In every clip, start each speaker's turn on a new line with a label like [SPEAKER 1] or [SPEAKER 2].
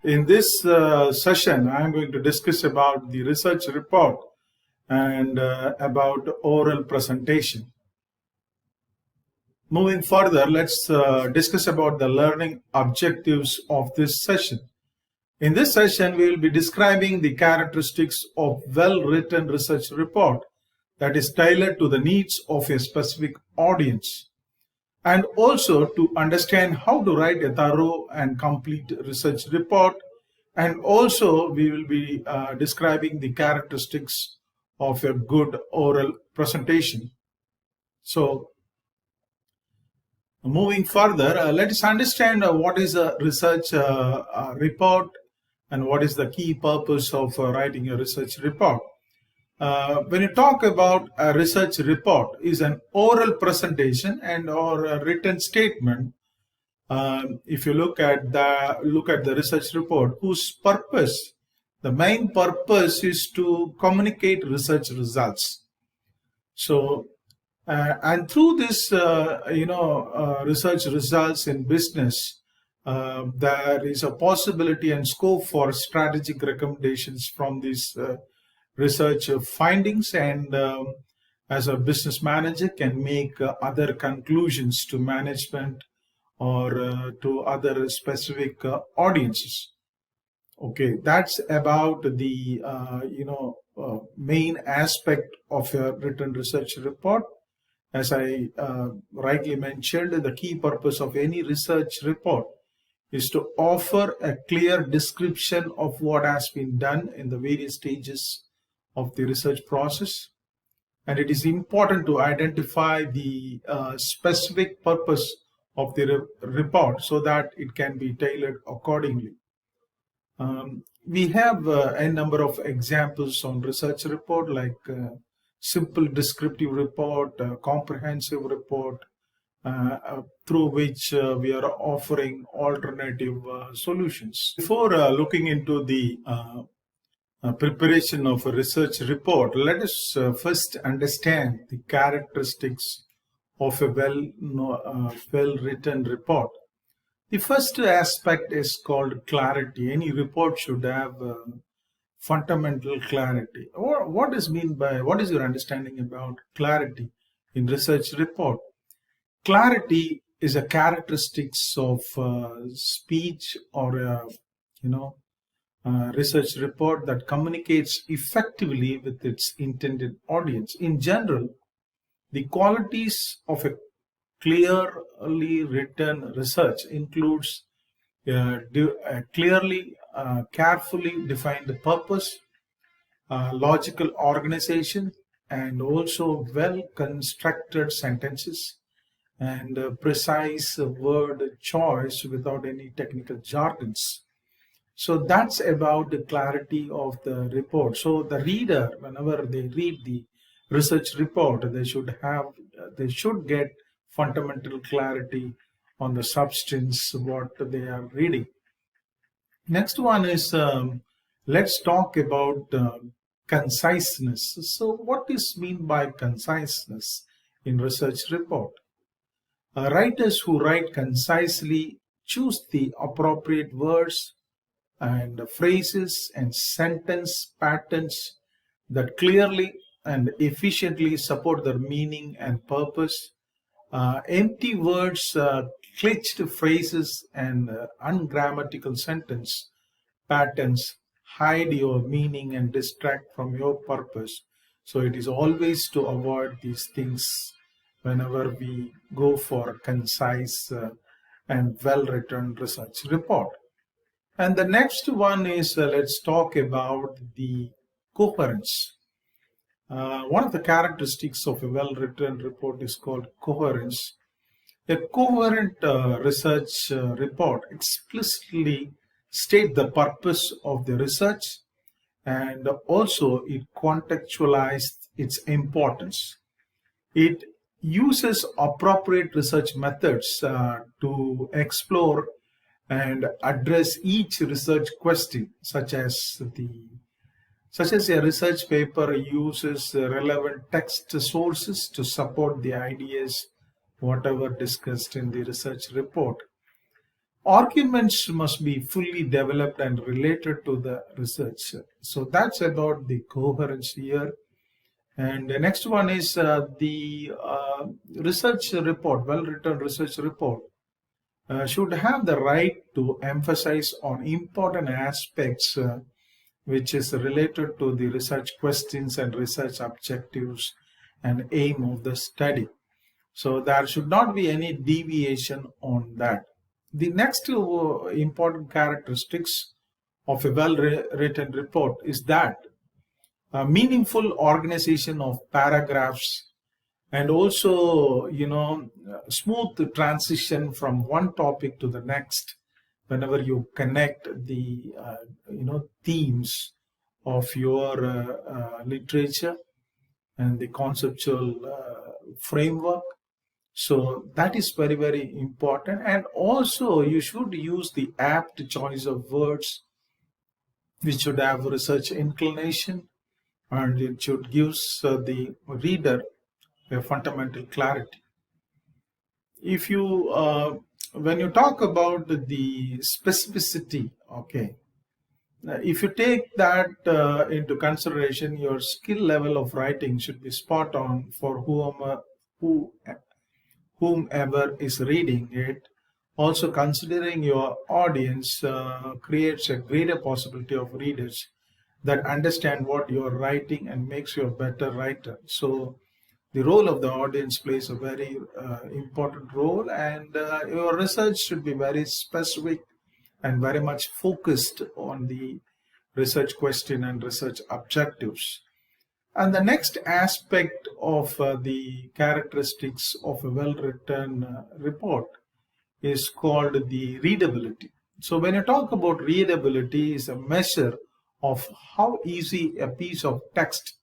[SPEAKER 1] In this session, I am going to discuss about the research report and about oral presentation. Moving further, let's discuss about the learning objectives of this session. In this session, we will be describing the characteristics of well-written research report that is tailored to the needs of a specific audience, and also to understand how to write a thorough and complete research report. And also we will be describing the characteristics of a good oral presentation. So moving further, let us understand what is a research report and what is the key purpose of writing a research report. When you talk about a research report, is an oral presentation and or a written statement. If you look at the research report, whose purpose, the main purpose is to communicate research results. So, and through this, research results in business, there is a possibility and scope for strategic recommendations from these research findings, and as a business manager can make other conclusions to management or to other specific audiences. Okay, that's about the main aspect of a written research report. As I rightly mentioned, the key purpose of any research report is to offer a clear description of what has been done in the various stages of the research process, and it is important to identify the specific purpose of the report so that it can be tailored accordingly. We have a number of examples on research report, like simple descriptive report, comprehensive report, through which we are offering alternative solutions. Before looking into the preparation of a research report, let us first understand the characteristics of a well-written report. The first aspect is called clarity. Any report should have fundamental clarity. Or what is your understanding about clarity in research report? Clarity is a characteristics of speech or research report that communicates effectively with its intended audience. In general, the qualities of a clearly written research includes clearly, carefully defined purpose, logical organization, and also well-constructed sentences, and precise word choice without any technical jargons. So that's about the clarity of the report. So the reader, whenever they read the research report, they should get fundamental clarity on the substance what they are reading. Next one is let's talk about conciseness. So what is mean by conciseness in research report? Writers who write concisely choose the appropriate words and phrases and sentence patterns that clearly and efficiently support their meaning and purpose. Empty words, glitched phrases, and ungrammatical sentence patterns hide your meaning and distract from your purpose. So it is always to avoid these things whenever we go for a concise and well-written research report. And the next one is let's talk about the coherence. One of the characteristics of a well-written report is called coherence. A coherent research report explicitly states the purpose of the research, and also it contextualizes its importance. It uses appropriate research methods to explore and address each research question, such as a research paper uses relevant text sources to support the ideas whatever discussed in the research report. Arguments must be fully developed and related to the research. So that's about the coherence here. And the next one is the research report, well-written research report should have the right to emphasize on important aspects which is related to the research questions and research objectives and aim of the study. So there should not be any deviation on that. The next important characteristics of a well-written report is that a meaningful organization of paragraphs and also smooth transition from one topic to the next whenever you connect the themes of your literature and the conceptual framework. So that is very, very important. And also you should use the apt choice of words which should have research inclination, and it should give the reader a fundamental clarity. If you when you talk about the specificity, okay, if you take that into consideration, your skill level of writing should be spot on for whomever is reading it. Also, considering your audience creates a greater possibility of readers that understand what you're writing and makes you a better writer. So the role of the audience plays a very important role, and your research should be very specific and very much focused on the research question and research objectives. And the next aspect of the characteristics of a well-written report is called the readability. So when you talk about readability, is a measure of how easy a piece of text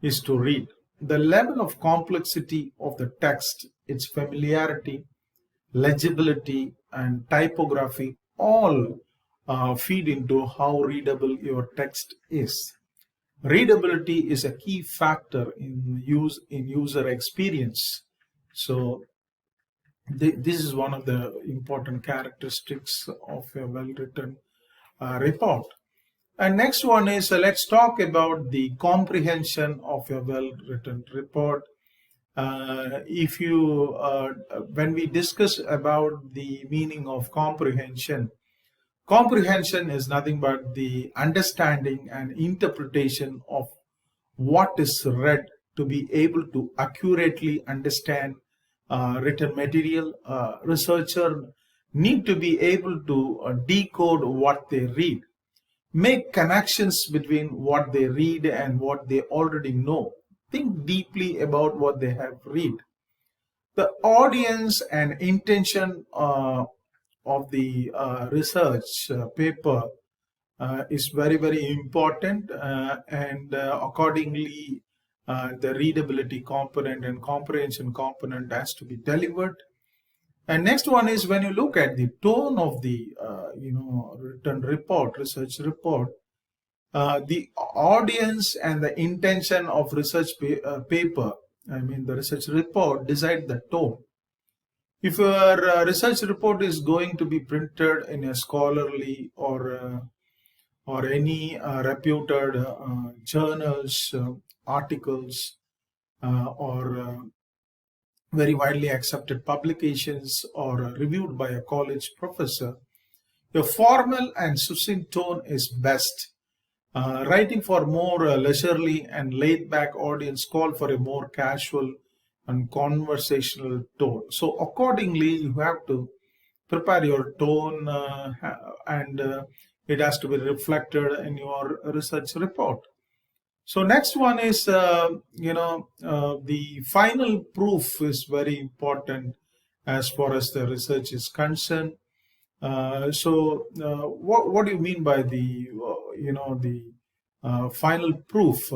[SPEAKER 1] is to read. The level of complexity of the text, its familiarity, legibility, and typography all feed into how readable your text is. Readability is a key factor in user experience. So this is one of the important characteristics of a well-written report. And next one is let's talk about the comprehension of a well-written report. When we discuss about the meaning of comprehension, comprehension is nothing but the understanding and interpretation of what is read to be able to accurately understand written material. Researcher need to be able to decode what they read, make connections between what they read and what they already know, think deeply about what they have read. The audience and intention of the research paper is very, very important, and accordingly the readability component and comprehension component has to be delivered. And next one is when you look at the tone of the written report, research report, the audience and the intention of research paper, I mean the research report, decide the tone. If your research report is going to be printed in a scholarly or any reputed journals, articles, or very widely accepted publications, or reviewed by a college professor, the formal and succinct tone is best. Writing for more leisurely and laid-back audience call for a more casual and conversational tone. So accordingly, you have to prepare your tone, and it has to be reflected in your research report. So next one is, the final proof is very important as far as the research is concerned. What do you mean by the final proof?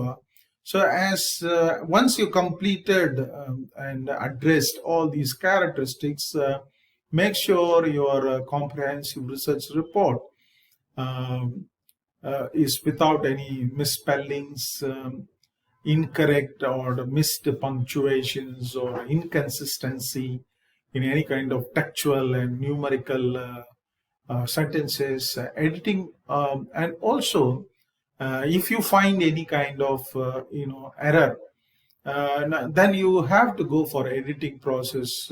[SPEAKER 1] So as once you completed and addressed all these characteristics, make sure your comprehensive research report is without any misspellings, incorrect or missed punctuations, or inconsistency in any kind of textual and numerical sentences, editing, and also if you find any kind of error, then you have to go for editing process,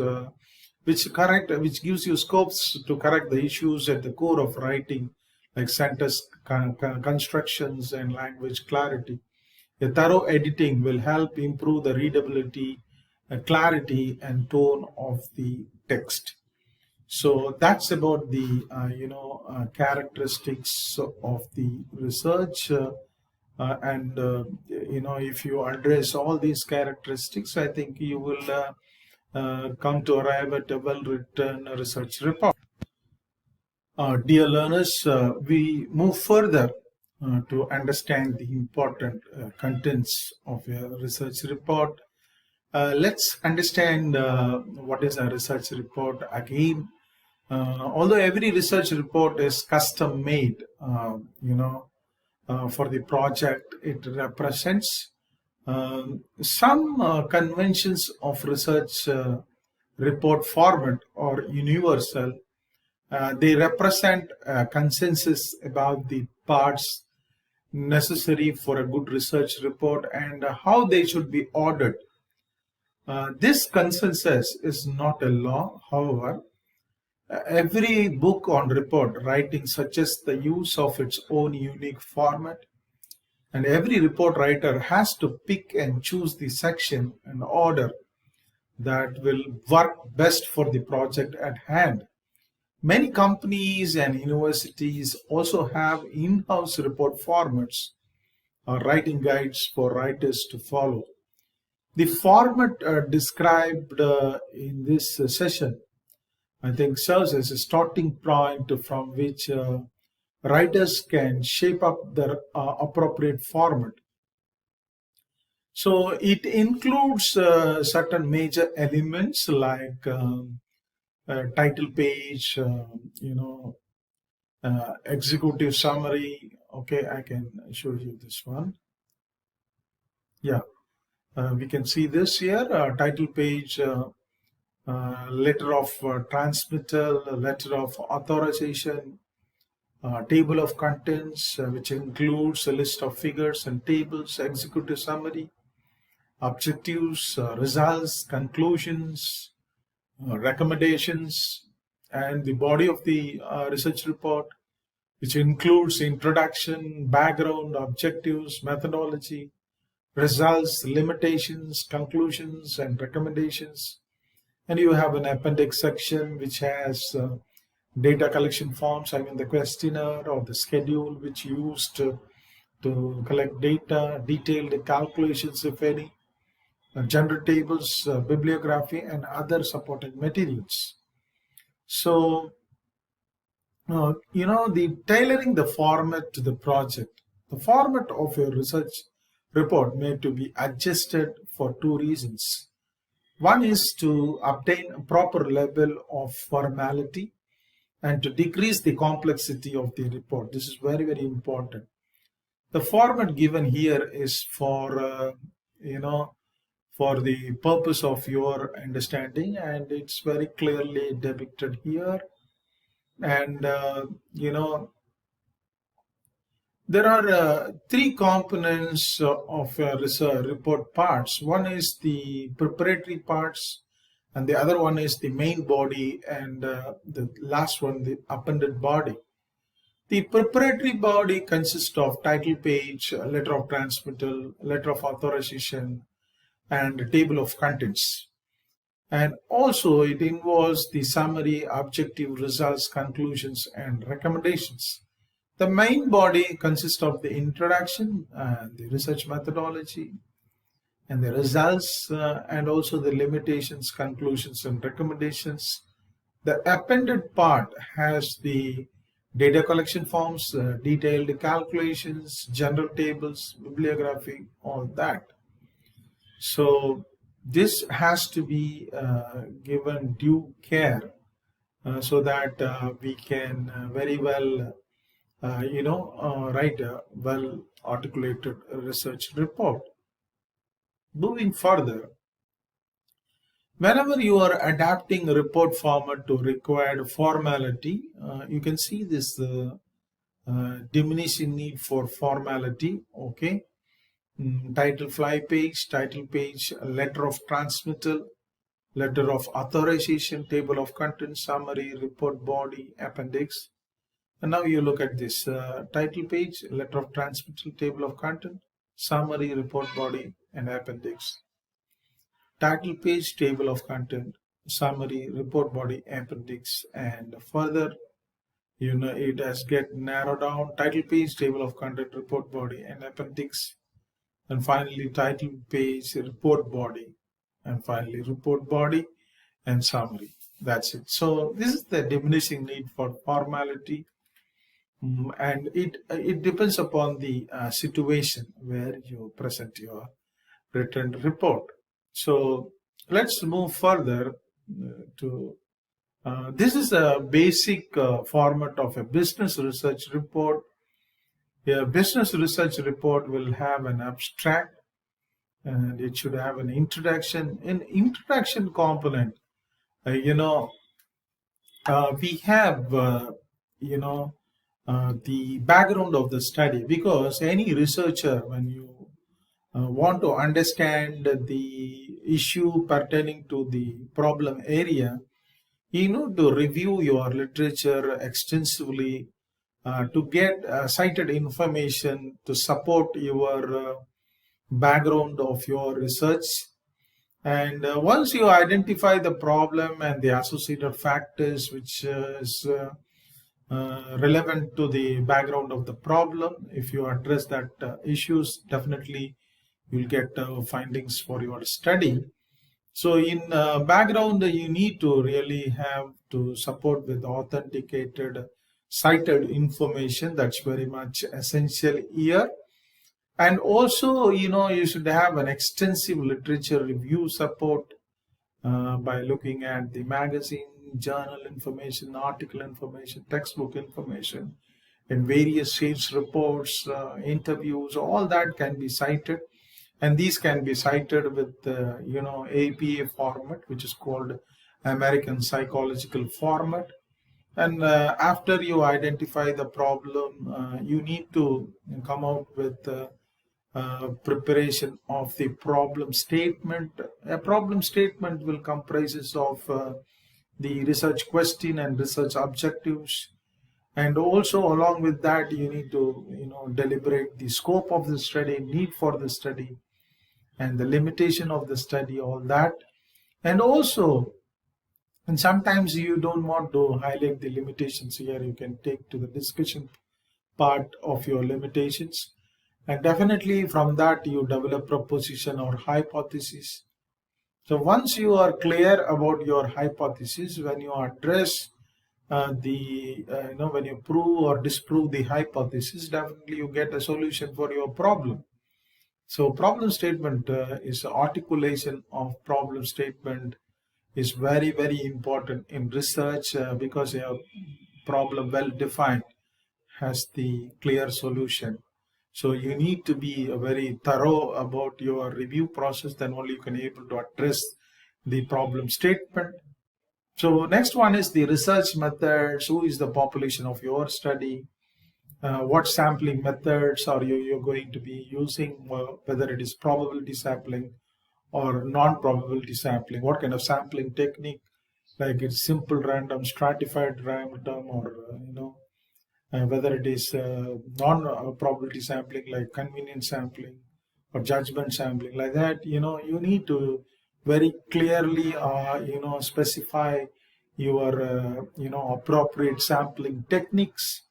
[SPEAKER 1] which gives you scopes to correct the issues at the core of writing, like sentence constructions and language clarity. A thorough editing will help improve the readability, clarity, and tone of the text. So that's about the characteristics of the research, and if you address all these characteristics, I think you will come to arrive at a well-written research report. Dear learners, we move further to understand the important contents of a research report. Let's understand what is a research report again. Although every research report is custom made, for the project it represents, some conventions of research report format or universal. They represent consensus about the parts necessary for a good research report and how they should be ordered. This consensus is not a law, however. Every book on report writing suggests the use of its own unique format, and every report writer has to pick and choose the section and order that will work best for the project at hand. Many companies and universities also have in-house report formats or writing guides for writers to follow. The format described in this session, I think, serves as a starting point from which writers can shape up their appropriate format. So it includes certain major elements like title page, executive summary. Okay, I can show you this one. Yeah, we can see this here, title page, letter of transmittal, letter of authorization, table of contents, which includes a list of figures and tables, executive summary, objectives, results, conclusions, recommendations, and the body of the research report, which includes introduction, background, objectives, methodology, results, limitations, conclusions, and recommendations. And you have an appendix section which has data collection forms, I mean the questionnaire or the schedule which you used to collect data, detailed calculations, if any, general tables, bibliography, and other supporting materials. So, the tailoring the format to the project. The format of your research report may to be adjusted for two reasons. One is to obtain a proper level of formality and to decrease the complexity of the report. This is very, very important. The format given here is for, for the purpose of your understanding, and it's very clearly depicted here. And, there are three components of research report parts. One is the preparatory parts, and the other one is the main body, and the last one, the appended body. The preparatory body consists of title page, letter of transmittal, letter of authorization, and a table of contents. And also it involves the summary, objective, results, conclusions, and recommendations. The main body consists of the introduction, the research methodology, and the results, and also the limitations, conclusions, and recommendations. The appended part has the data collection forms, detailed calculations, general tables, bibliography, all that. So this has to be given due care so that we can very well write a well articulated research report. Moving further, Whenever you are adapting a report format to required formality, you can see this diminishing need for formality. Okay. Title fly page, title page, letter of transmittal, letter of authorization, table of contents, summary, report body, appendix. And now you look at this title page, letter of transmittal, table of content, summary, report body, and appendix. Title page, table of content, summary, report body, appendix, and further, it has get narrowed down. Title page, table of content, report body, and appendix, and finally title page, report body, and finally report body and summary. That's it. So this is the diminishing need for formality. And it depends upon the situation where you present your written report. So let's move further to this is a basic format of a business research report. A business research report will have an abstract, and it should have an introduction. An introduction component, we have the background of the study, because any researcher, when you want to understand the issue pertaining to the problem area, you need to review your literature extensively to get cited information to support your background of your research. And once you identify the problem and the associated factors which is relevant to the background of the problem, if you address that issues, definitely you'll get findings for your study. So in background, you need to really have to support with authenticated cited information. That's very much essential here. And also, you should have an extensive literature review support by looking at the magazine, journal information, article information, textbook information, and various sales reports, interviews. All that can be cited, and these can be cited with APA format, which is called American Psychological Format. And after you identify the problem, you need to come out with preparation of the problem statement. A problem statement will comprises of the research question and research objectives, and also along with that you need to deliberate the scope of the study, need for the study, and the limitation of the study, all that. And also, and sometimes you don't want to highlight the limitations here, you can take to the discussion part of your limitations. And definitely from that you develop proposition or hypothesis. So once you are clear about your hypothesis, when you address when you prove or disprove the hypothesis, definitely you get a solution for your problem. So problem statement is articulation of problem statement is very, very important in research because a problem well defined has the clear solution. So you need to be very thorough about your review process, then only you can able to address the problem statement. So next one is the research methods. Who is the population of your study? What sampling methods are you're going to be using, whether it is probability sampling or non-probability sampling, what kind of sampling technique, like it's simple random, stratified random, or whether it is non-probability sampling like convenience sampling or judgment sampling, like that. You need to very clearly specify your appropriate sampling techniques,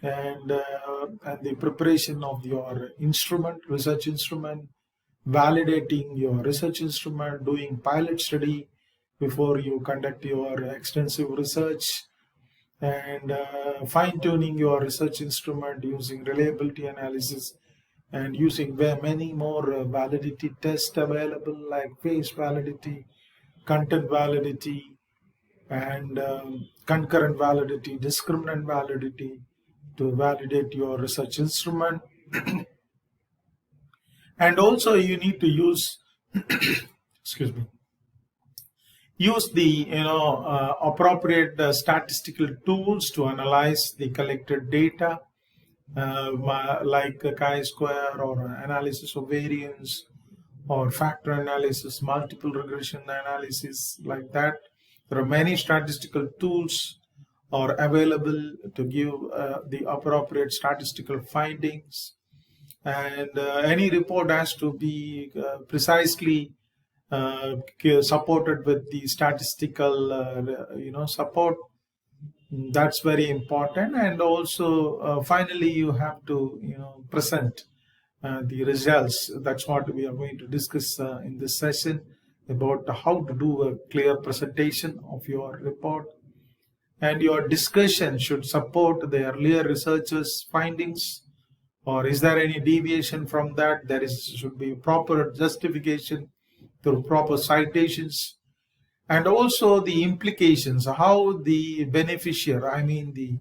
[SPEAKER 1] and the preparation of your instrument, research instrument, validating your research instrument, doing pilot study before you conduct your extensive research, and fine-tuning your research instrument using reliability analysis and using many more validity tests available, like phase validity, content validity, and concurrent validity, discriminant validity, to validate your research instrument. And also you need to use excuse me, use the appropriate statistical tools to analyze the collected data, like a chi-square or analysis of variance or factor analysis, multiple regression analysis, like that. There are many statistical tools are available to give the appropriate statistical findings, and any report has to be precisely supported with the statistical support. That's very important. And also finally you have to present the results. That's what we are going to discuss in this session, about how to do a clear presentation of your report. And your discussion should support the earlier researchers' findings, or is there any deviation from that? There should be proper justification through proper citations, and also the implications, how the beneficiary, I mean the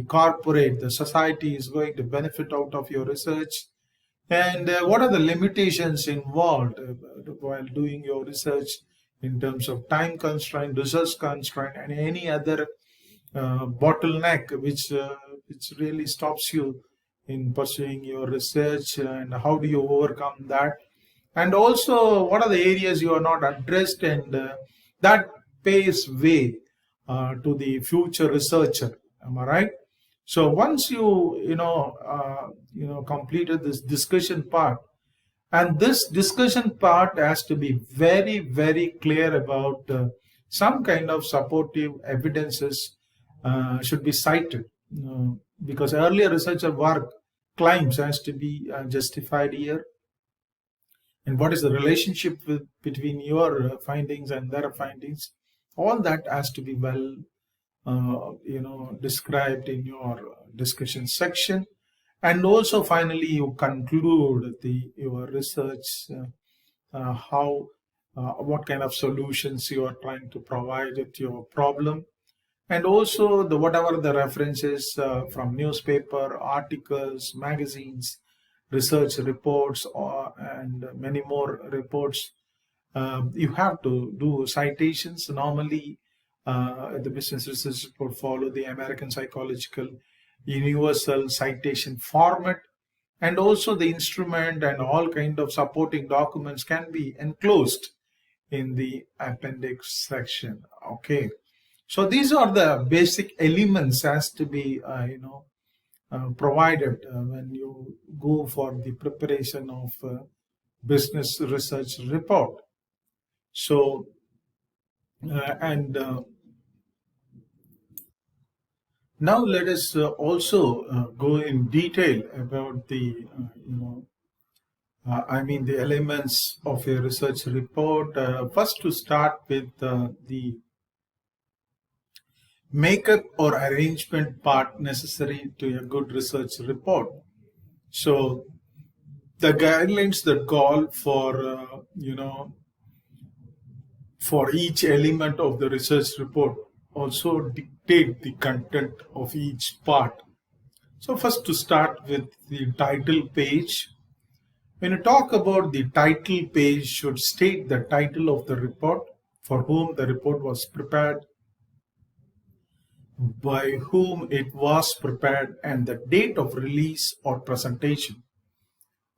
[SPEAKER 1] corporate, the society is going to benefit out of your research, and what are the limitations involved while doing your research in terms of time constraint, resource constraint, and any other bottleneck which really stops you in pursuing your research, and how do you overcome that? And also, what are the areas you are not addressed, and that paves way to the future researcher. Am I right? So once you completed this discussion part, and this discussion part has to be very, very clear about some kind of supportive evidences should be cited, because earlier researcher work claims has to be justified here. And what is the relationship between your findings and their findings? All that has to be well, described in your discussion section. And also, finally, you conclude your research, what kind of solutions you are trying to provide to your problem, and also whatever the references from newspaper, articles, magazines, research reports, and many more reports. You have to do citations. Normally, the business research report follow the American Psychological Universal Citation format, and also the instrument and all kind of supporting documents can be enclosed in the appendix section. Okay, so these are the basic elements has to be provided when you go for the preparation of business research report. So now let us also go in detail about the the elements of a research report. First, to start with the makeup or arrangement part necessary to a good research report. So the guidelines that call for for each element of the research report also dictate the content of each part. So first, to start with the title page. When you talk about the title page, should state the title of the report, for whom the report was prepared, by whom it was prepared, and the date of release or presentation.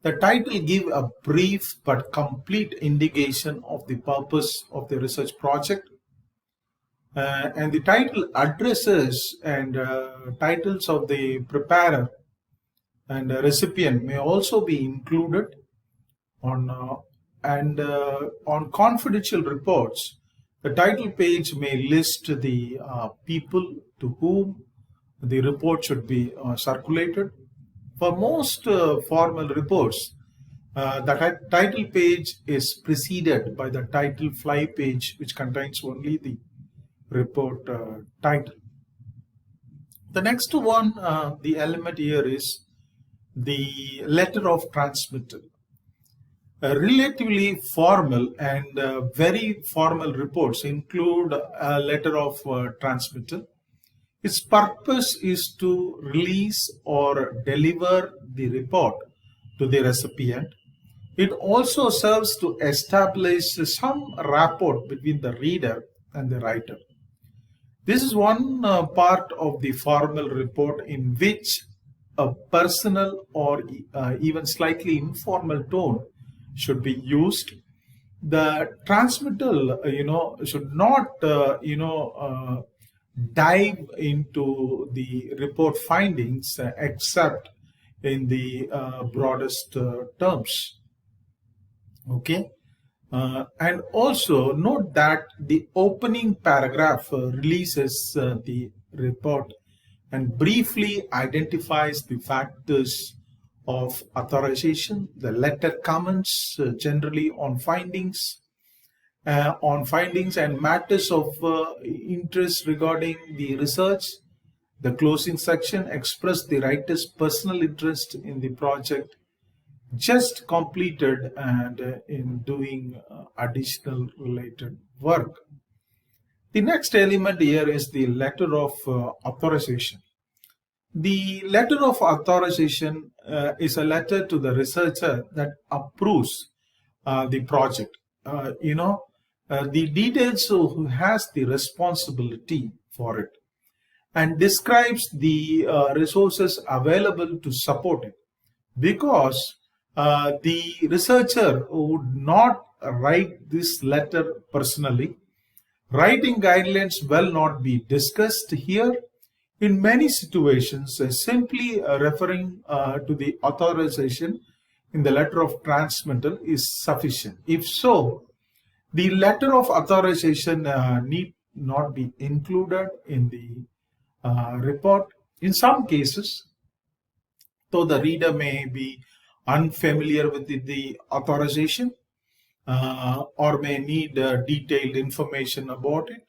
[SPEAKER 1] The title gives a brief but complete indication of the purpose of the research project. And the title addresses and titles of the preparer and recipient may also be included on confidential reports. The title page may list the people to whom the report should be circulated. For most formal reports, the title page is preceded by the title fly page, which contains only the report title. The next one, the element here is the letter of transmittal. Relatively formal and very formal reports include a letter of transmittal. Its purpose is to release or deliver the report to the recipient. It also serves to establish some rapport between the reader and the writer. This is one part of the formal report in which a personal or even slightly informal tone should be used. The transmittal, should not, dive into the report findings except in the broadest terms. Okay. And also note that the opening paragraph releases the report and briefly identifies the factors of authorization. The letter comments generally on findings and matters of interest regarding the research. The closing section expressed the writer's personal interest in the project just completed and in doing additional related work. The next element here is the letter of authorization. The letter of authorization is a letter to the researcher that approves the project. The details of who has the responsibility for it and describes the resources available to support it, because the researcher would not write this letter personally. Writing guidelines will not be discussed here. In many situations, simply referring to the authorization in the letter of transmittal is sufficient. If so, the letter of authorization need not be included in the report. In some cases, though the reader may be unfamiliar with the authorization or may need detailed information about it,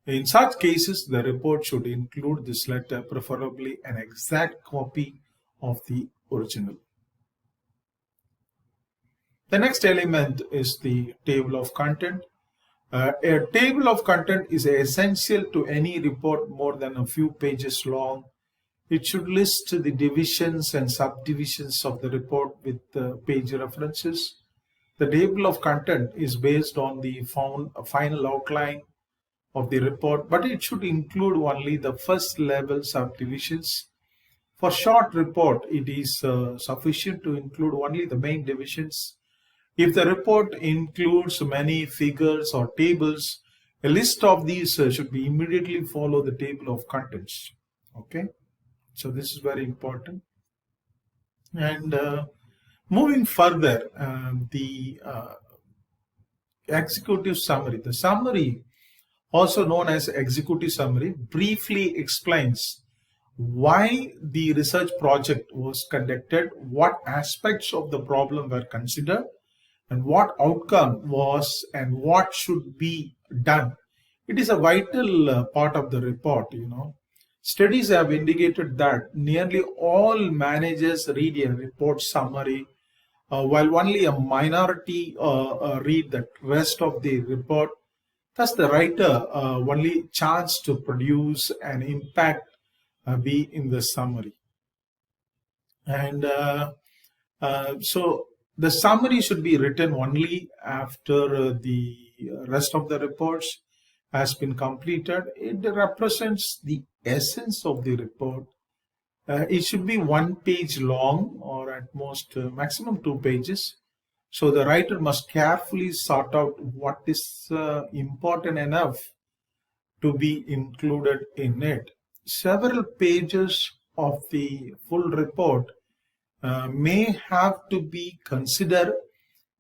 [SPEAKER 1] in such cases, the report should include this letter, preferably an exact copy of the original. The next element is the table of content. A table of content is essential to any report more than a few pages long. It should list the divisions and subdivisions of the report with page references. The table of content is based on the final outline of the report, but it should include only the first level subdivisions. For short report, it is sufficient to include only the main divisions. If the report includes many figures or tables, a list of these should be immediately follow the table of contents. Okay, so this is very important. And moving further, the executive summary. The summary, also known as executive summary, briefly explains why the research project was conducted, what aspects of the problem were considered, and what outcome was and what should be done. It is a vital part of the report. Studies have indicated that nearly all managers read a report summary, while only a minority read the rest of the report. Thus, the writer only chance to produce an impact be in the summary. And so the summary should be written only after the rest of the reports has been completed. It represents the essence of the report. It should be 1 page long, or at most maximum 2 pages. So the writer must carefully sort out what is important enough to be included in it. Several pages of the full report may have to be considered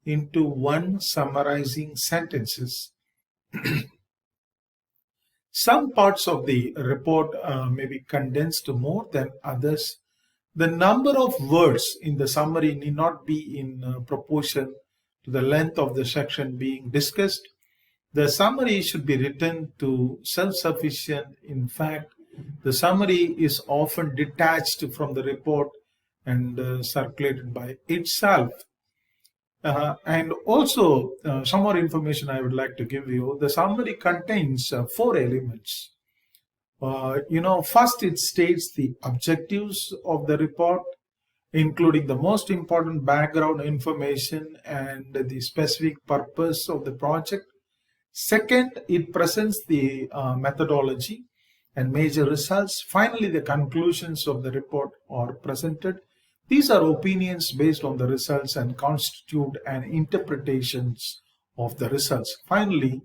[SPEAKER 1] into one summarizing sentences. Some parts of the report may be condensed more than others. The number of words in the summary need not be in proportion to the length of the section being discussed. The summary should be written to self-sufficient. In fact, the summary is often detached from the report and circulated by itself. And also, some more information I would like to give you. The summary contains 4 elements. First, it states the objectives of the report. including the most important background information and the specific purpose of the project. Second, it presents the methodology and major results. Finally, the conclusions of the report are presented. These are opinions based on the results and constitute an interpretations of the results. Finally,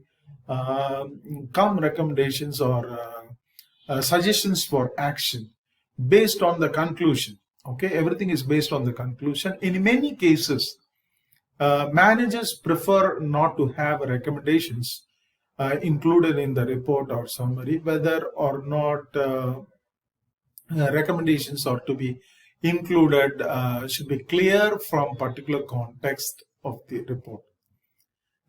[SPEAKER 1] come recommendations or suggestions for action based on the conclusion. Okay, everything is based on the conclusion. In many cases, managers prefer not to have recommendations included in the report or summary, whether or not recommendations are to be included should be clear from particular context of the report.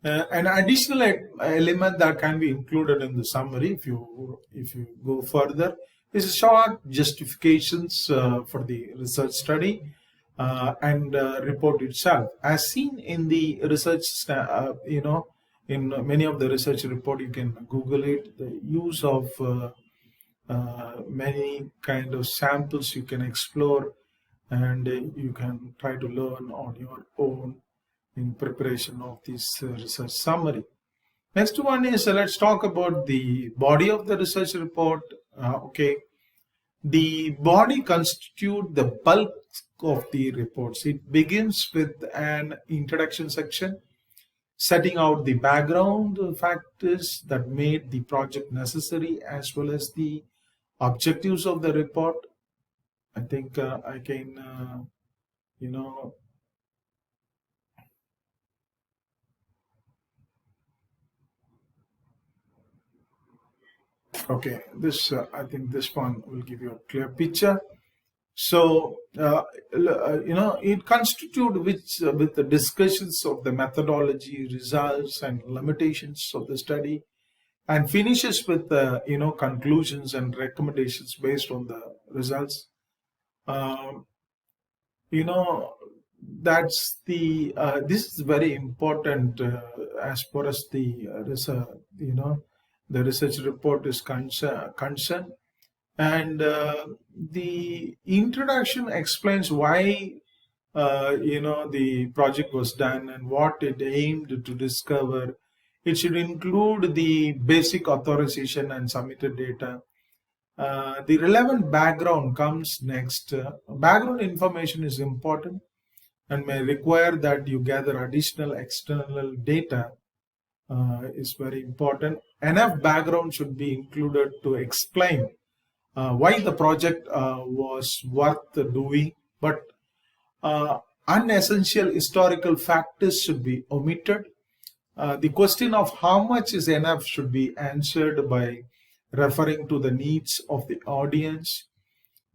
[SPEAKER 1] An additional element that can be included in the summary, if you go further, is short justifications for the research study and report itself. As seen in the research, in many of the research report, you can Google it. The use of many kind of samples you can explore, and you can try to learn on your own in preparation of this research summary. Next one is let's talk about the body of the research report. Okay, the body constitutes the bulk of the reports. It begins with an introduction section, setting out the background factors that made the project necessary, as well as the objectives of the report. I think I can, okay, this I think this one will give you a clear picture. So, it constitutes with the discussions of the methodology, results, and limitations of the study, and finishes with conclusions and recommendations based on the results. Um, you know, that's the this is very important as far as the research, the research report is concerned. And the introduction explains why the project was done and what it aimed to discover. It should include the basic authorization and submitted data. The relevant background comes next. Background information is important and may require that you gather additional external data. Is very important. Enough background should be included to explain why the project was worth doing, but unessential historical factors should be omitted. The question of how much is enough should be answered by referring to the needs of the audience.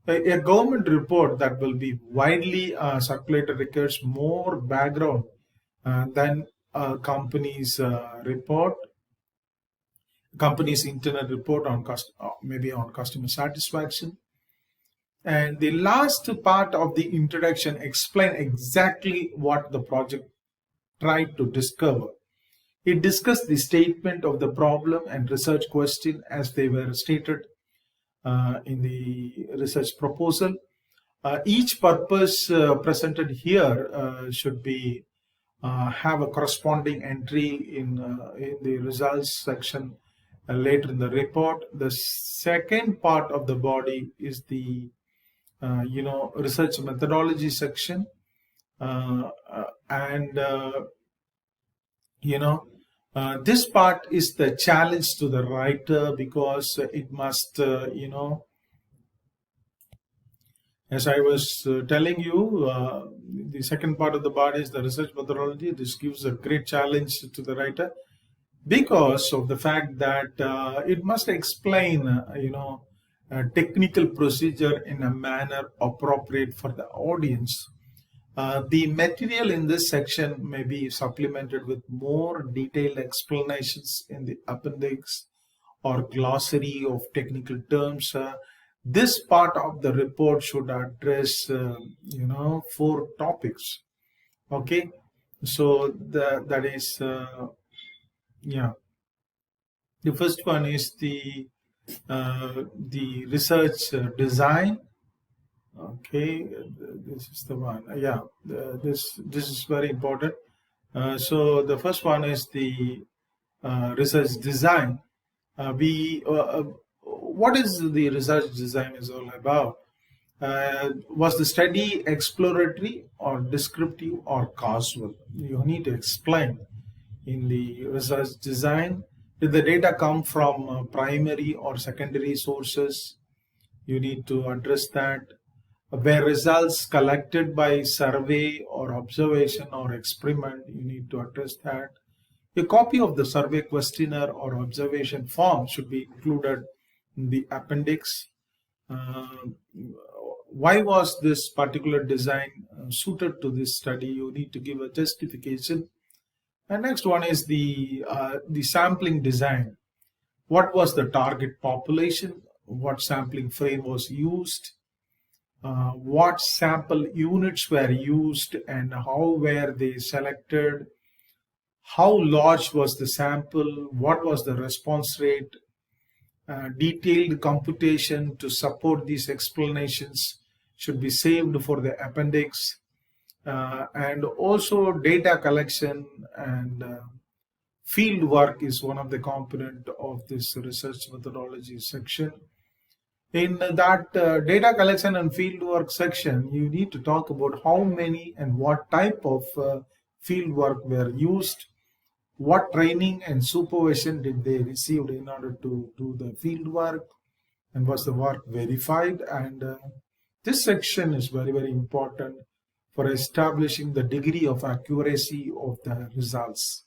[SPEAKER 1] A government report that will be widely circulated requires more background than a company's internal report on maybe on customer satisfaction. And the last part of the introduction explain exactly what the project tried to discover. It discussed the statement of the problem and research question as they were stated in the research proposal. Each purpose presented here should be have a corresponding entry in the results section later in the report. The second part of the body is the research methodology section, and this part is the challenge to the writer, because it must as I was telling you, the second part of the body is the research methodology. This gives a great challenge to the writer because of the fact that it must explain a technical procedure in a manner appropriate for the audience. The material in this section may be supplemented with more detailed explanations in the appendix or glossary of technical terms. This part of the report should address 4 topics. Okay, so that is the first one is the research design. Okay, this is the one. Yeah, this is very important. So the first one is the research design. We What is the research design is all about? Was the study exploratory or descriptive or causal? You need to explain in the research design. Did the data come from primary or secondary sources? You need to address that. Were results collected by survey or observation or experiment? You need to address that. A copy of the survey questionnaire or observation form should be included in the appendix. Uh, why was this particular design suited to this study? You need to give a justification. And next one is the sampling design. What was the target population? What sampling frame was used? What sample units were used and how were they selected? How large was the sample? What was the response rate? Detailed computation to support these explanations should be saved for the appendix. And also data collection and field work is one of the component of this research methodology section. In that data collection and fieldwork section, you need to talk about how many and what type of fieldwork were used, what training and supervision did they receive in order to do the fieldwork, and was the work verified. And this section is very, very important for establishing the degree of accuracy of the results.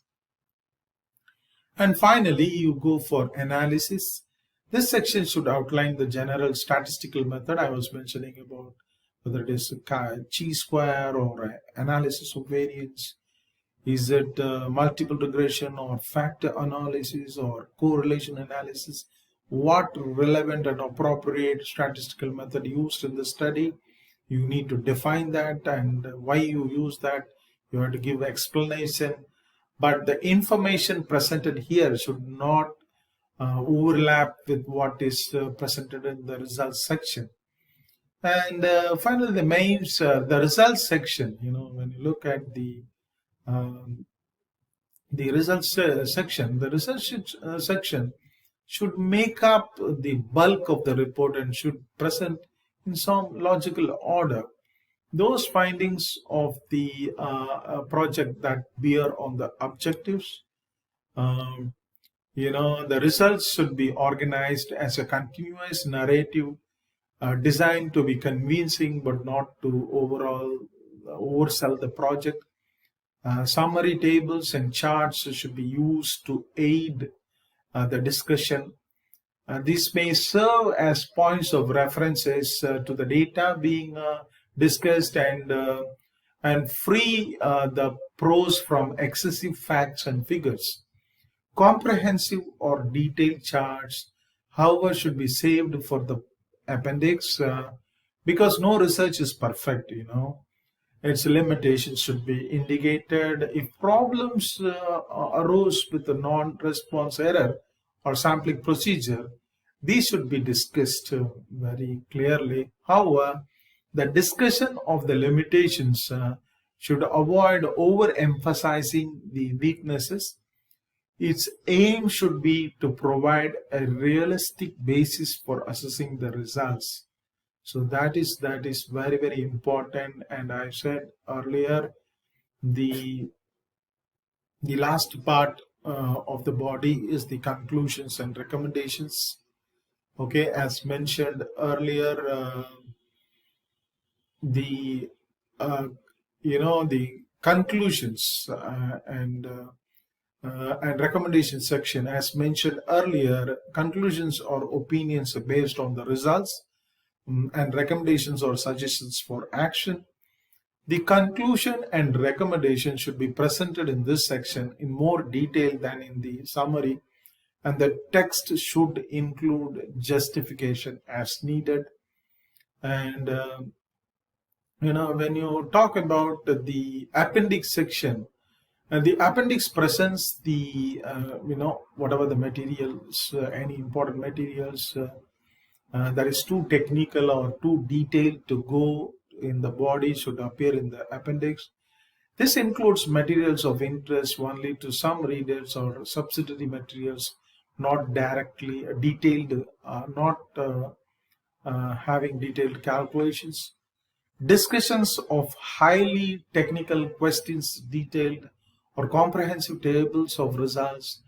[SPEAKER 1] And finally, you go for analysis. This section should outline the general statistical method I was mentioning about, whether it is chi-square or analysis of variance. Is it multiple regression or factor analysis or correlation analysis? What relevant and appropriate statistical method used in the study? You need to define that, and why you use that. You have to give explanation. But the information presented here should not overlap with what is presented in the results section. And finally, the results section. When you look at um, the results section, the research section should make up the bulk of the report and should present in some logical order those findings of the project that bear on the objectives. Um, the results should be organized as a continuous narrative designed to be convincing but not to oversell the project. Summary tables and charts should be used to aid the discussion. These may serve as points of references to the data being discussed and free the prose from excessive facts and figures. Comprehensive or detailed charts, however, should be saved for the appendix because no research is perfect. Its limitations should be indicated. If problems arose with a non-response error or sampling procedure, these should be discussed very clearly. However, the discussion of the limitations should avoid overemphasizing the weaknesses. Its aim should be to provide a realistic basis for assessing the results. So that is very, very important. And I said earlier, the last part of the body is the conclusions and recommendations. Okay, as mentioned earlier, the the conclusions and recommendation section, as mentioned earlier, conclusions or opinions are based on the results, and recommendations or suggestions for action. The conclusion and recommendation should be presented in this section in more detail than in the summary, and the text should include justification as needed. And when you talk about the appendix section, the appendix presents the whatever the materials, any important materials that is too technical or too detailed to go in the body should appear in the appendix. This includes materials of interest only to some readers or subsidiary materials not directly detailed, not having detailed calculations. Discussions of highly technical questions, detailed or comprehensive tables of results,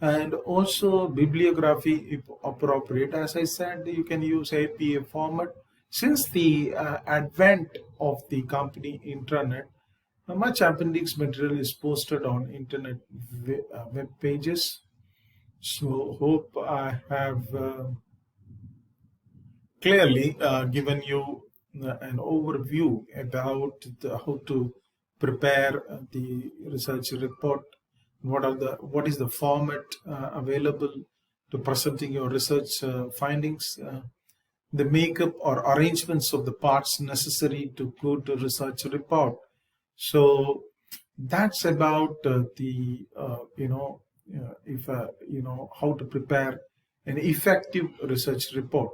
[SPEAKER 1] and also bibliography if appropriate. As I said, you can use APA format. Since the advent of the company intranet, much appendix material is posted on internet web pages. So hope I have clearly given you an overview about how to prepare the research report. What is the format available to presenting your research findings, the makeup or arrangements of the parts necessary to go to research report. So that's about the how to prepare an effective research report.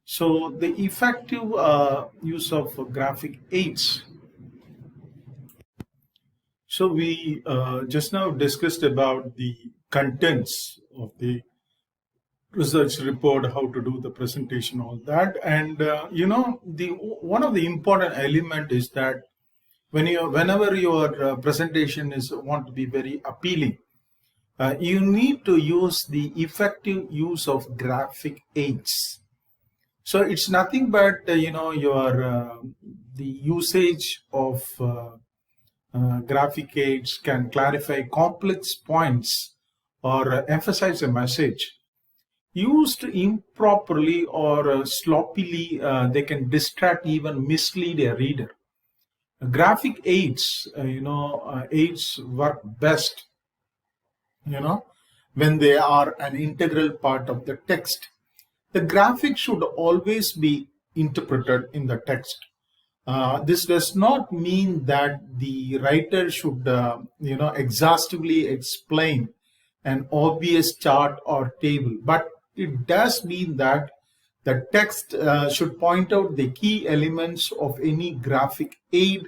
[SPEAKER 1] So the effective use of graphic aids. So we just now discussed about the contents of the research report, how to do the presentation, all that, and the one of the important element is that whenever your presentation is want to be very appealing, you need to use the effective use of graphic aids. So it's nothing but your the usage of graphic aids can clarify complex points or emphasize a message. Used improperly or sloppily, they can distract, even mislead a reader. Graphic aids, aids work best, when they are an integral part of the text. The graphic should always be interpreted in the text. This does not mean that the writer should, exhaustively explain an obvious chart or table, but it does mean that the text should point out the key elements of any graphic aid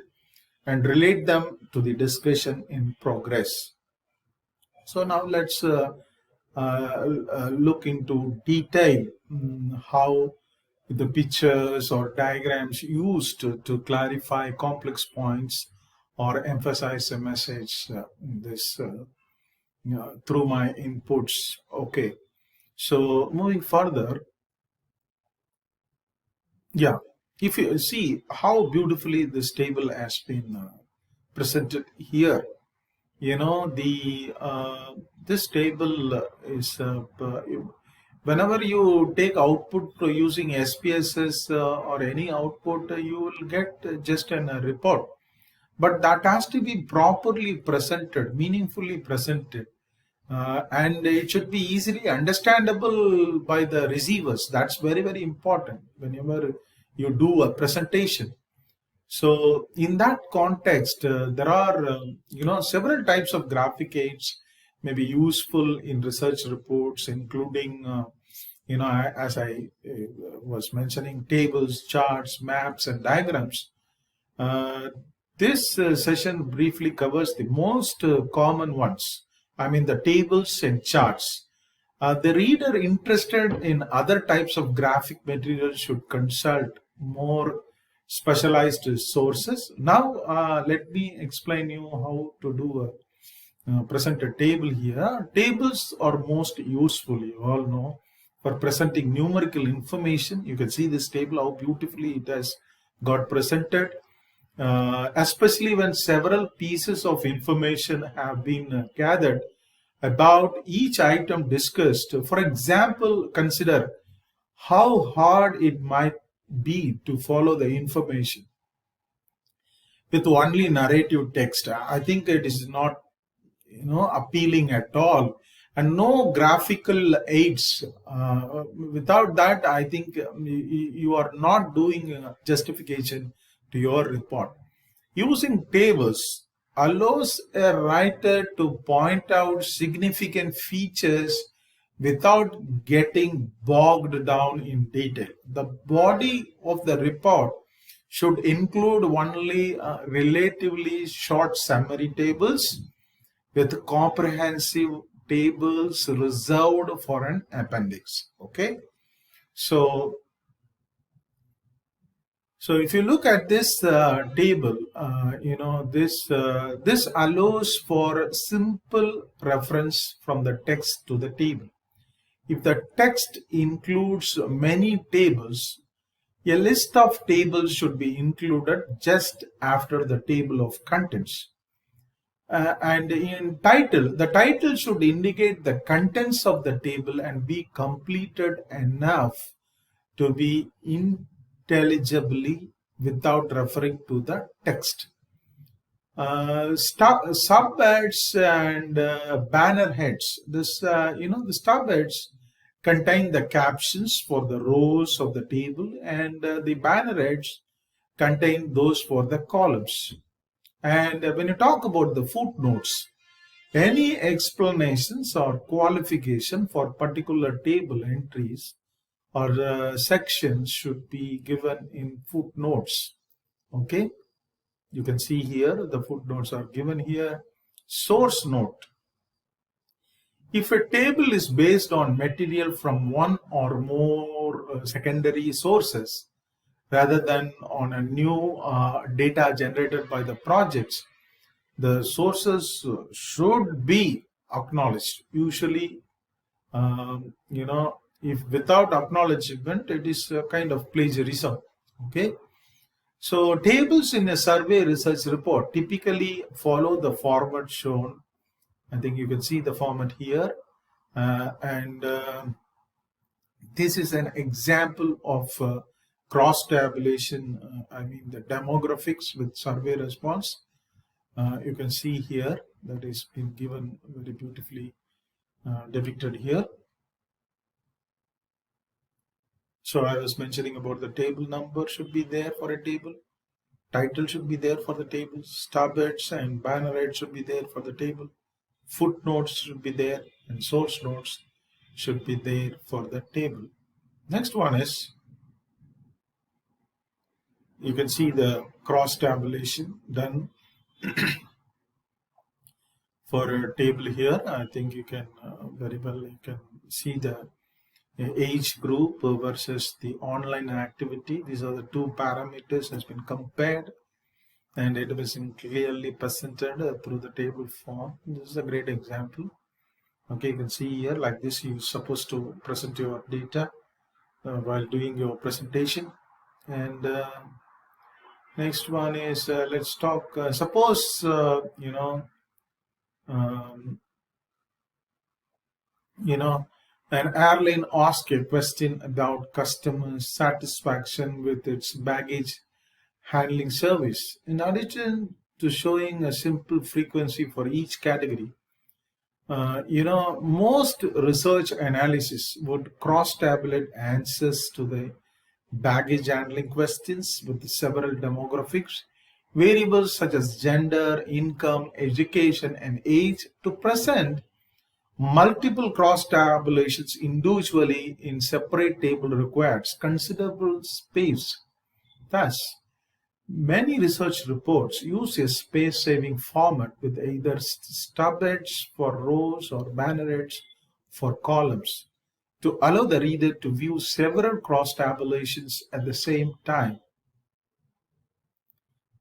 [SPEAKER 1] and relate them to the discussion in progress. So now let's look into detail how the pictures or diagrams used to clarify complex points or emphasize a message through my inputs. Okay, so moving further, if you see how beautifully this table has been presented here, this table is whenever you take output using SPSS or any output, you will get just a report, but that has to be properly presented, meaningfully presented, and it should be easily understandable by the receivers. That's very, very important whenever you do a presentation. So in that context, there are several types of graphic aids may be useful in research reports, including as I was mentioning, tables, charts, maps, and diagrams. This session briefly covers the most common ones. I mean, the tables and charts. The reader interested in other types of graphic material should consult more specialized sources. Now let me explain you how to do a present a table here. Tables are most useful, you all know, for presenting numerical information. You can see this table, how beautifully it has got presented, especially when several pieces of information have been gathered about each item discussed. For example, consider how hard it might be to follow the information with only narrative text. I think it is not appealing at all, and no graphical aids. Without that, I think you are not doing justification to your report. Using tables allows a writer to point out significant features without getting bogged down in detail. The body of the report should include only relatively short summary tables with comprehensive tables reserved for an appendix. Okay, so if you look at this table, this allows for simple reference from the text to the table. If the text includes many tables, a list of tables should be included just after the table of contents. And in title, the title should indicate the contents of the table and be completed enough to be intelligibly without referring to the text. Subheads and banner heads. The subheads contain the captions for the rows of the table, and the banner heads contain those for the columns. And when you talk about the footnotes, any explanations or qualification for particular table entries or sections should be given in footnotes. Okay, you can see here the footnotes are given here. Source note. If a table is based on material from one or more secondary sources rather than on a new data generated by the projects, the sources should be acknowledged. Usually, if without acknowledgement, it is a kind of plagiarism. Okay, so tables in a survey research report typically follow the format shown. I think you can see the format here, and this is an example of cross tabulation. The demographics with survey response. You can see here that is been given very beautifully depicted here. So I was mentioning about the table number should be there for a table. Title should be there for the table. Subheads and banner heads should be there for the table. Footnotes should be there, and source notes should be there for the table. Next one is, you can see the cross tabulation done for a table here. I think you can very well you can see the age group versus the online activity. These are the two parameters has been compared, and it was clearly presented through the table form. This is a great example. Okay, you can see here like this. You're supposed to present your data while doing your presentation. And next one is let's talk. Suppose an airline asks a question about customer satisfaction with its baggage handling service. In addition to showing a simple frequency for each category, most research analysis would cross-tabulate answers to the baggage handling questions with several demographics, variables such as gender, income, education, and age to present multiple cross-tabulations individually in separate table requires considerable space. Thus, many research reports use a space-saving format with either subheads for rows or banner heads for columns to allow the reader to view several cross-tabulations at the same time.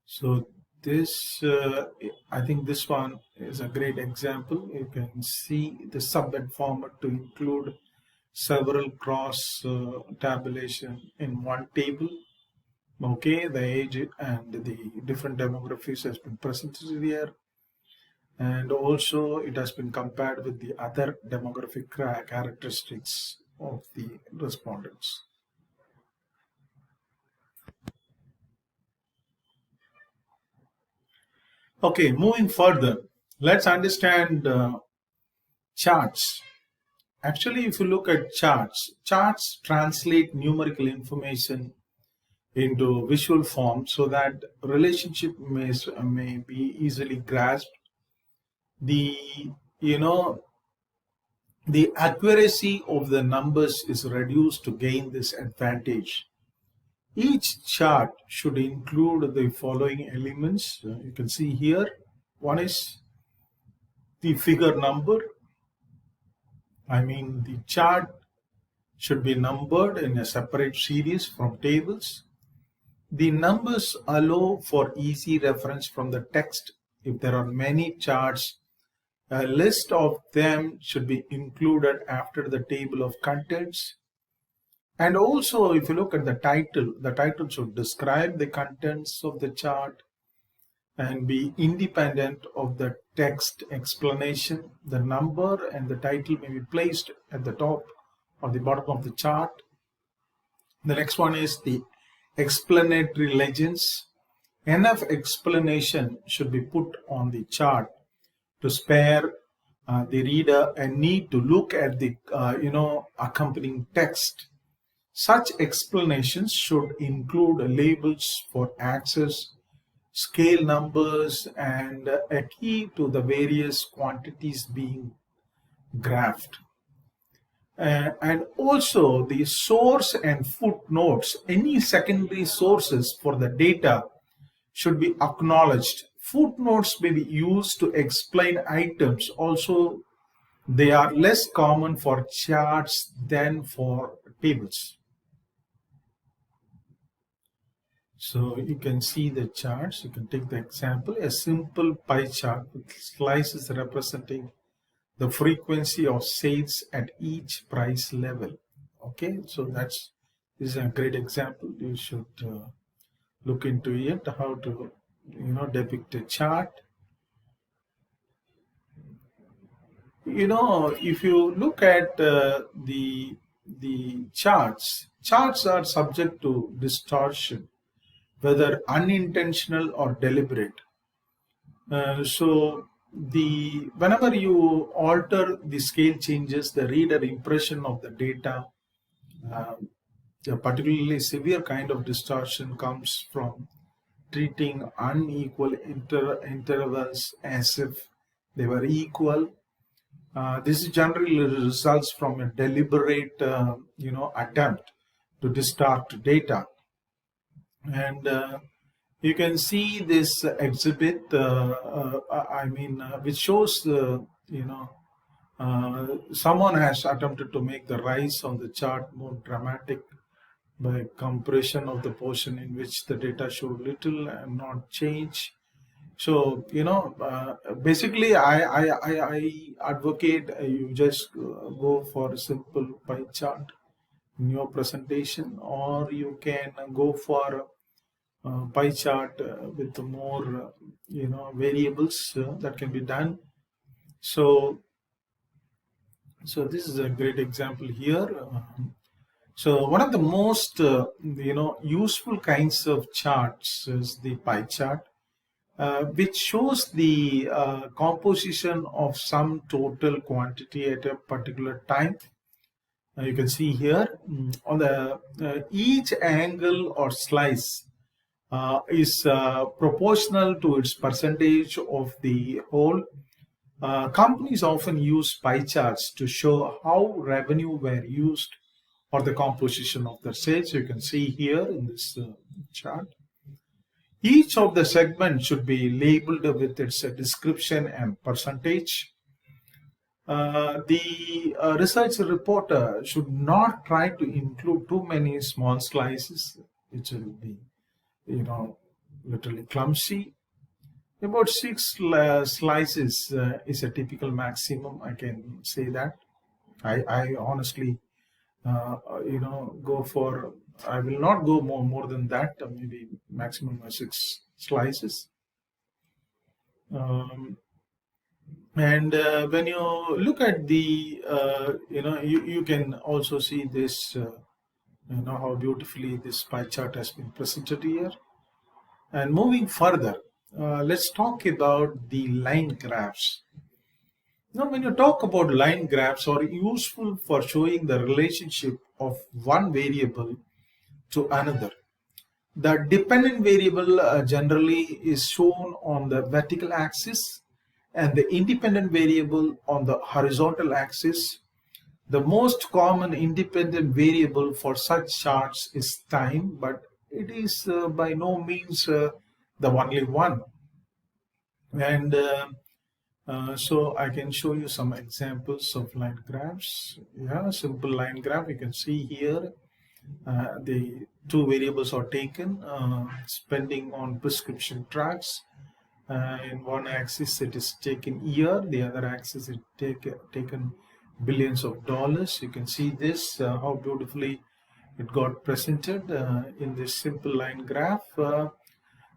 [SPEAKER 1] So this, I think this one is a great example. You can see the subhead format to include several cross tabulation in one table. Okay, the age and the different demographics has been presented here, and also it has been compared with the other demographic characteristics of the respondents. Okay, moving further, let's understand charts. Actually, if you look at charts, charts translate numerical information into visual form so that relationship may be easily grasped. The the accuracy of the numbers is reduced to gain this advantage. Each chart should include the following elements. You can see here. One is the figure number. The chart should be numbered in a separate series from tables. The numbers allow for easy reference from the text. If there are many charts, a list of them should be included after the table of contents. And also, if you look at the title should describe the contents of the chart and be independent of the text explanation. The number and the title may be placed at the top or the bottom of the chart. The next one is the explanatory legends. Enough explanation should be put on the chart to spare the reader a need to look at the accompanying text. Such explanations should include labels for axes, scale numbers, and a key to the various quantities being graphed. And also the source and footnotes, any secondary sources for the data should be acknowledged. Footnotes may be used to explain items. Also, they are less common for charts than for tables. So you can see the charts. You can take the example, a simple pie chart with slices representing the frequency of sales at each price level. Okay, so this is a great example. You should look into it, how to depict a chart. If you look at the charts are subject to distortion, whether unintentional or deliberate. So whenever you alter the scale changes the reader impression of the data. A particularly severe kind of distortion comes from treating unequal intervals as if they were equal. This generally results from a deliberate attempt to distort data. And you can see this exhibit, which shows someone has attempted to make the rise on the chart more dramatic by compression of the portion in which the data showed little and not change. So basically I advocate you just go for a simple pie chart in your presentation, or you can go for pie chart with more variables that can be done. So this is a great example here. So one of the most useful kinds of charts is the pie chart, which shows the composition of some total quantity at a particular time. You can see here on the each angle or slice is proportional to its percentage of the whole. Companies often use pie charts to show how revenue were used or the composition of the sales. You can see here in this chart. Each of the segments should be labeled with its description and percentage. The research reporter should not try to include too many small slices, which will be literally clumsy. About 6 slices is a typical maximum, I can say that. I honestly go for, I will not go more than that, maybe maximum 6 slices. And when you look at the you can also see this how beautifully this pie chart has been presented here. And moving further, let's talk about the line graphs. Now, when you talk about line graphs, are useful for showing the relationship of one variable to another. The dependent variable generally is shown on the vertical axis and the independent variable on the horizontal axis. The most common independent variable for such charts is time, but it is by no means the only one. And so I can show you some examples of line graphs. Yeah, simple line graph. You can see here the two variables are taken, spending on prescription drugs. In one axis it is taken year, the other axis is taken billions of dollars. You can see this, how beautifully it got presented in this simple line graph.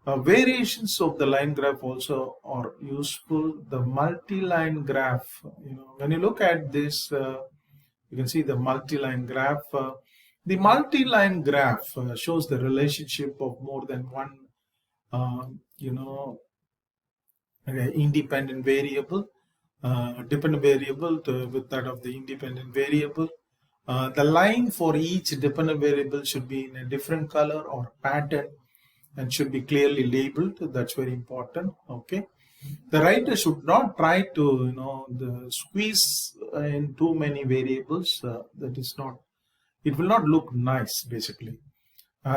[SPEAKER 1] Variations of the line graph also are useful. The multi-line graph, when you look at this, you can see the multi-line graph. The multi-line graph shows the relationship of more than one, independent variable, dependent variable with that of the independent variable. The line for each dependent variable should be in a different color or pattern and should be clearly labeled. That's very important. Okay, the writer should not try to squeeze in too many variables. That is not, it will not look nice basically.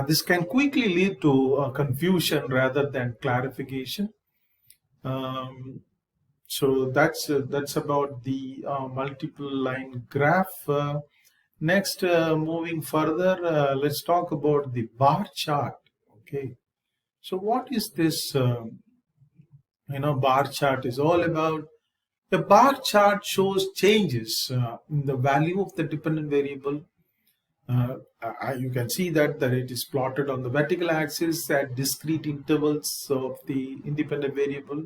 [SPEAKER 1] This can quickly lead to confusion rather than clarification. So that's about the multiple line graph. Next, moving further, let's talk about the bar chart. Okay, so what is this bar chart is all about? The bar chart shows changes in the value of the dependent variable. You can see that it is plotted on the vertical axis at discrete intervals of the independent variable.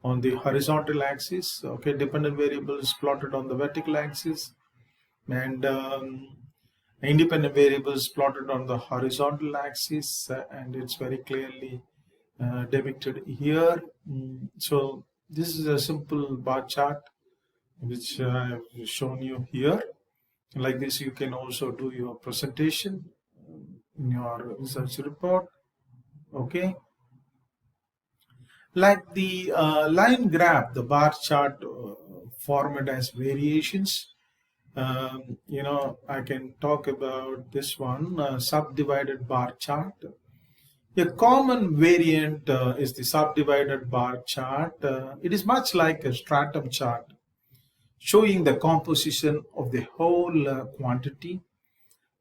[SPEAKER 1] On the horizontal axis, okay, dependent variable is plotted on the vertical axis, and independent variable is plotted on the horizontal axis, and it's very clearly depicted here. So this is a simple bar chart which I have shown you here. Like this, you can also do your presentation in your research report. Okay. Like the line graph, the bar chart format has variations. I can talk about this one, subdivided bar chart. A common variant is the subdivided bar chart. It is much like a stratum chart, showing the composition of the whole quantity.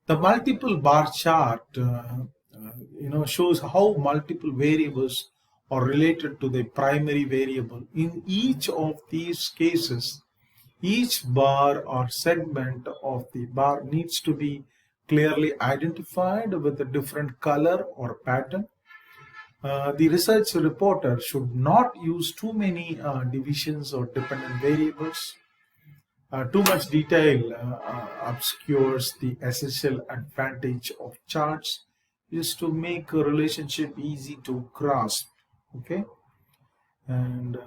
[SPEAKER 1] The multiple bar chart, shows how multiple variables are related to the primary variable. In each of these cases, each bar or segment of the bar needs to be clearly identified with a different color or pattern. The research reporter should not use too many divisions or dependent variables. Too much detail obscures the essential advantage of charts, is to make a relationship easy to grasp. Okay, and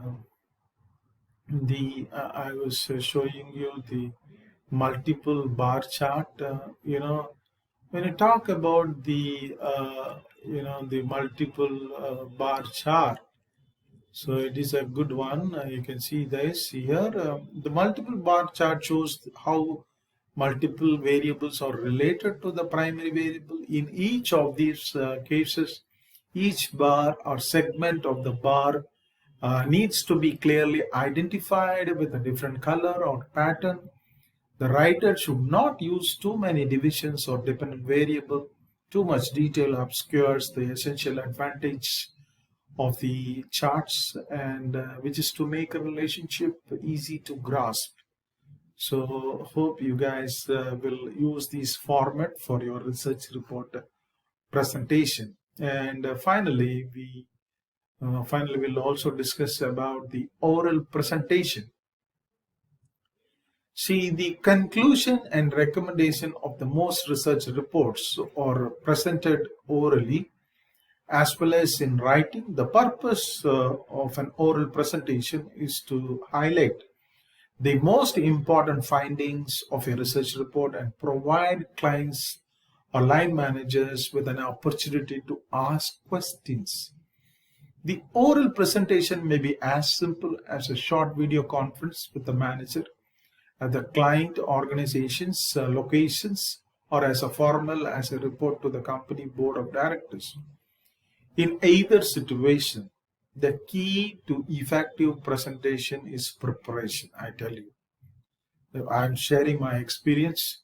[SPEAKER 1] I was showing you the multiple bar chart. When you talk about the the multiple bar chart, so it is a good one. You can see this here. The multiple bar chart shows how multiple variables are related to the primary variable. In each of these cases, each bar or segment of the bar needs to be clearly identified with a different color or pattern. The writer should not use too many divisions or dependent variable. Too much detail obscures the essential advantage of the charts, and which is to make a relationship easy to grasp. So hope you guys will use this format for your research report presentation. And finally we'll also discuss about the oral presentation. See, the conclusion and recommendation of the most research reports are presented orally as well as in writing. The purpose of an oral presentation is to highlight the most important findings of a research report and provide clients or line managers with an opportunity to ask questions. The oral presentation may be as simple as a short video conference with the manager, at the client organization's locations or as a formal as a report to the company board of directors. In either situation, the key to effective presentation is preparation. I tell you, I'm sharing my experience.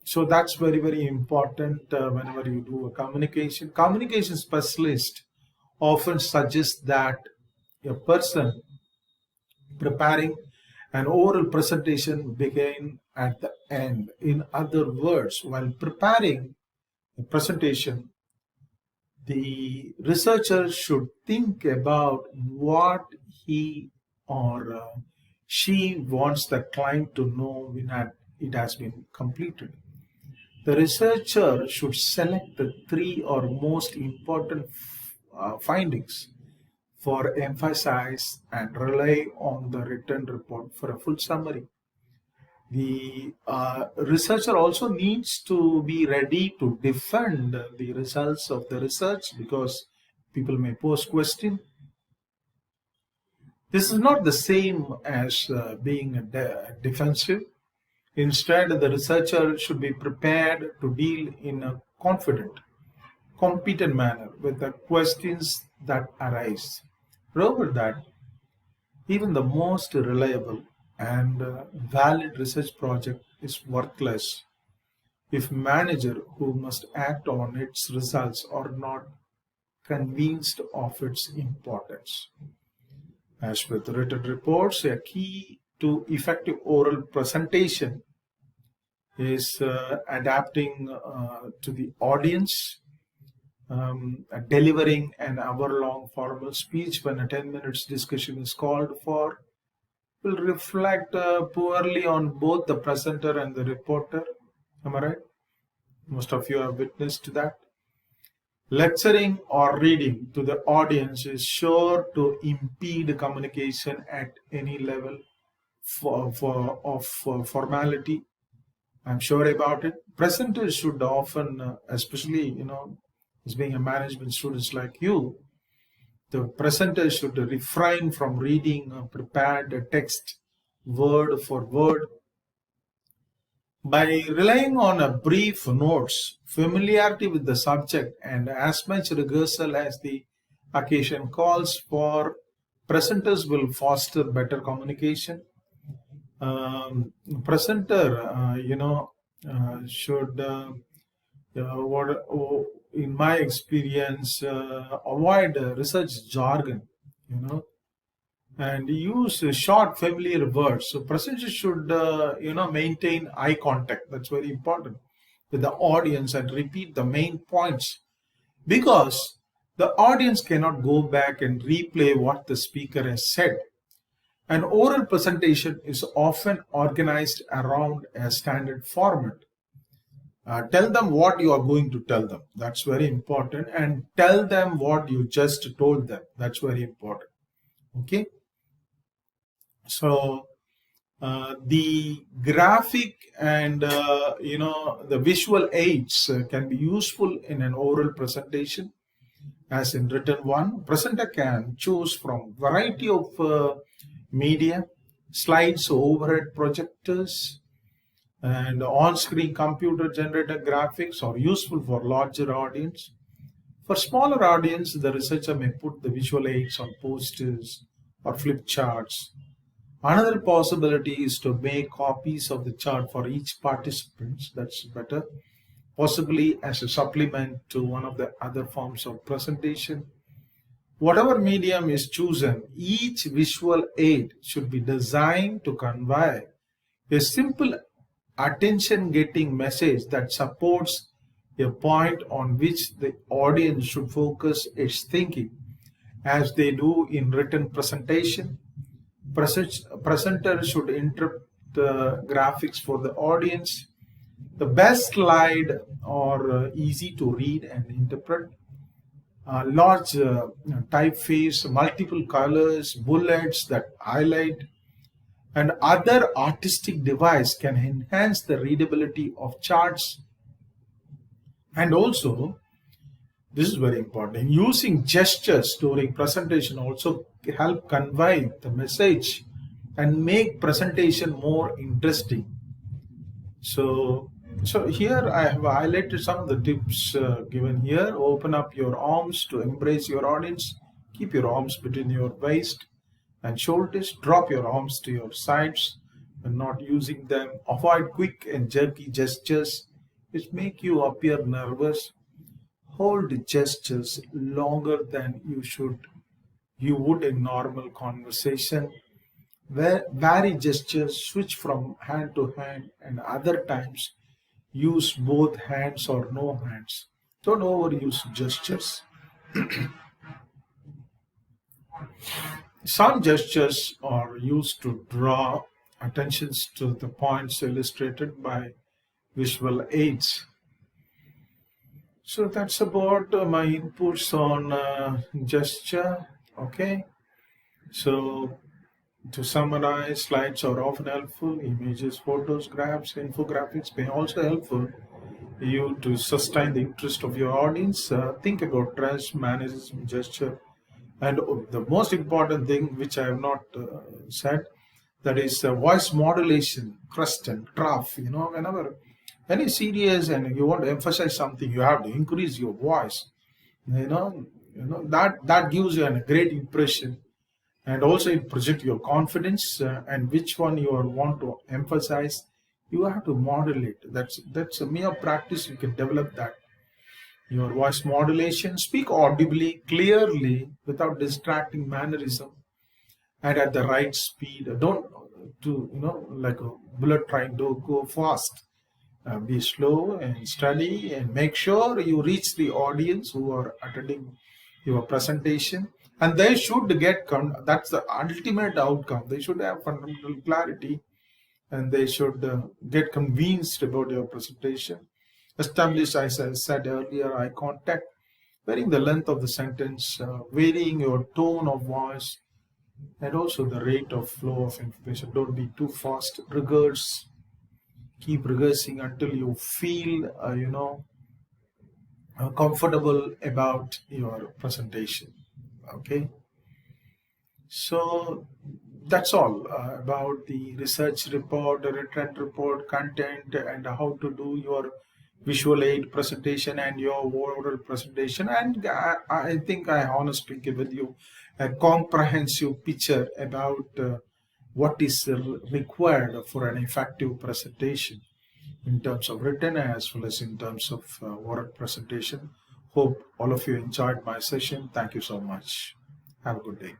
[SPEAKER 1] So that's very, very important whenever you do a communication. Communication specialist often suggests that a person preparing an oral presentation begin at the end. In other words, while preparing a presentation, the researcher should think about what he or she wants the client to know when it has been completed. The researcher should select the three or most important findings for emphasis and rely on the written report for a full summary. The researcher also needs to be ready to defend the results of the research because people may pose question. This is not the same as being defensive. Instead, the researcher should be prepared to deal in a confident, competent manner with the questions that arise. Remember that even the most reliable and valid research project is worthless if manager who must act on its results are not convinced of its importance. As with written reports, a key to effective oral presentation is adapting to the audience. Delivering an hour-long formal speech when a 10 minutes discussion is called for will reflect poorly on both the presenter and the reporter. Am I right? Most of you have witnessed to that. Lecturing or reading to the audience is sure to impede communication at any level of formality. I'm sure about it. Presenters should often, especially, as being a management students like you, the presenter should refrain from reading prepared text word for word. By relying on a brief notes, familiarity with the subject, and as much rehearsal as the occasion calls for, presenters will foster better communication. Presenter, should, in my experience, avoid research jargon, and use short, familiar words. So presenters should, maintain eye contact. That's very important with the audience and repeat the main points because the audience cannot go back and replay what the speaker has said. An oral presentation is often organized around a standard format. Tell them what you are going to tell them. That's very important. And tell them what you just told them. That's very important. Okay. So the graphic and the visual aids can be useful in an oral presentation as in written one. Presenter can choose from variety of media, slides, overhead projectors, and on-screen computer-generated graphics are useful for larger audience. For smaller audience, the researcher may put the visual aids on posters or flip charts. Another possibility is to make copies of the chart for each participant. That's better, possibly as a supplement to one of the other forms of presentation. Whatever medium is chosen, each visual aid should be designed to convey a simple attention-getting message that supports a point on which the audience should focus its thinking, as they do in written presentation. Presenter should interpret the graphics for the audience. The best slide are easy to read and interpret. Large typeface, multiple colors, bullets that highlight, and other artistic device can enhance the readability of charts. And also, this is very important, using gestures during presentation also help convey the message and make presentation more interesting. So here I have highlighted some of the tips given here. Open up your arms to embrace your audience. Keep your arms between your waist and shoulders. Drop your arms to your sides when not using them. Avoid quick and jerky gestures which make you appear nervous. Hold gestures longer than you would in normal conversation. Vary gestures, switch from hand to hand, and other times use both hands or no hands. Don't overuse gestures. Some gestures are used to draw attentions to the points illustrated by visual aids. So that's about my inputs on gesture. Okay. So to summarize, slides are often helpful. Images, photos, graphs, infographics may also helpful you to sustain the interest of your audience. Think about dress, mannerism, gesture, and the most important thing, which I have not said, that is voice modulation, crust and trough. Whenever when you're serious and you want to emphasize something, you have to increase your voice. That gives you a great impression, and also it projects your confidence and which one you want to emphasize. You have to modulate. That's a mere practice. You can develop that. Your voice modulation, speak audibly, clearly, without distracting mannerism, and at the right speed. Don't do like a bullet trying to go fast. Be slow and steady, and make sure you reach the audience who are attending your presentation, and they should get that's the ultimate outcome. They should have fundamental clarity, and they should get convinced about your presentation. Establish, as I said earlier, eye contact, varying the length of the sentence, varying your tone of voice, and also the rate of flow of information. Don't be too fast. Rehearse. Keep rehearsing until you feel, comfortable about your presentation. Okay. So that's all about the research report, the written report, content, and how to do your visual aid presentation and your oral presentation. And I think I honestly give you a comprehensive picture about what is required for an effective presentation in terms of written as well as in terms of oral presentation. Hope all of you enjoyed my session. Thank you so much. Have a good day.